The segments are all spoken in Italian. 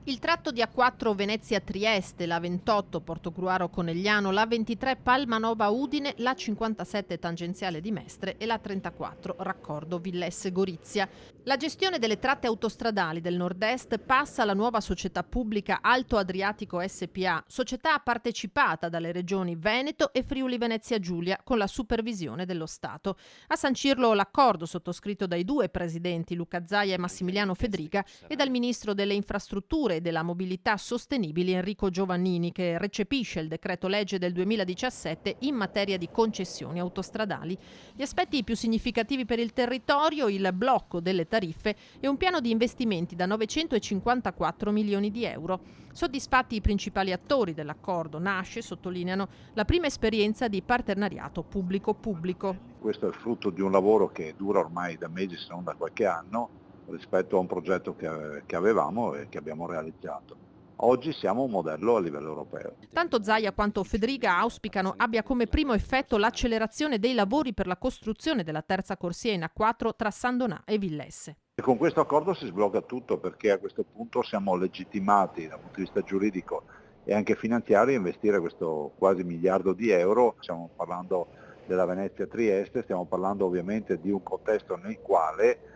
Il tratto di A4 Venezia-Trieste, la 28 Portogruaro-Conegliano, la 23 Palmanova-Udine, la 57 tangenziale di Mestre e la 34 raccordo Villesse-Gorizia. La gestione delle tratte autostradali del nord-est passa alla nuova società pubblica Alto Adriatico SPA, società partecipata dalle regioni Veneto e Friuli Venezia Giulia con la supervisione dello Stato. A sancirlo l'accordo sottoscritto dai due presidenti Luca Zaia e Massimiliano Fedriga e dal ministro delle infrastrutture e della mobilità sostenibili Enrico Giovannini, che recepisce il decreto legge del 2017 in materia di concessioni autostradali. Gli aspetti più significativi per il territorio: il blocco delle tariffe e un piano di investimenti da 954 milioni di euro. Soddisfatti i principali attori dell'accordo, nasce, sottolineano, la prima esperienza di partenariato pubblico-pubblico. Questo è il frutto di un lavoro che dura ormai da mesi, se non da qualche anno, rispetto a un progetto che avevamo e che abbiamo realizzato. Oggi siamo un modello a livello europeo. Tanto Zaia quanto Fedriga auspicano abbia come primo effetto l'accelerazione dei lavori per la costruzione della terza corsia in A4 tra San Donà e Villesse. E con questo accordo si sblocca tutto, perché a questo punto siamo legittimati dal punto di vista giuridico e anche finanziario a investire questo quasi miliardo di euro. Stiamo parlando della Venezia-Trieste, stiamo parlando ovviamente di un contesto nel quale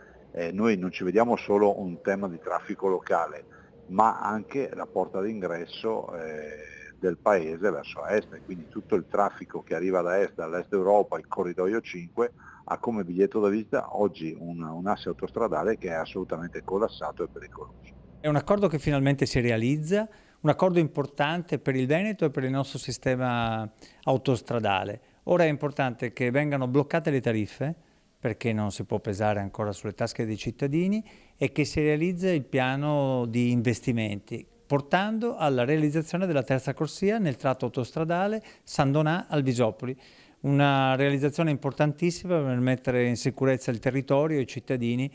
noi non ci vediamo solo un tema di traffico locale, ma anche la porta d'ingresso del paese verso est, e quindi tutto il traffico che arriva da est, dall'est Europa, il corridoio 5, ha come biglietto da visita oggi un asse autostradale che è assolutamente collassato e pericoloso. È un accordo che finalmente si realizza, un accordo importante per il Veneto e per il nostro sistema autostradale. Ora è importante che vengano bloccate le tariffe, perché non si può pesare ancora sulle tasche dei cittadini, e che si realizzi il piano di investimenti, portando alla realizzazione della terza corsia nel tratto autostradale San Donà-Alvisopoli. Una realizzazione importantissima per mettere in sicurezza il territorio e i cittadini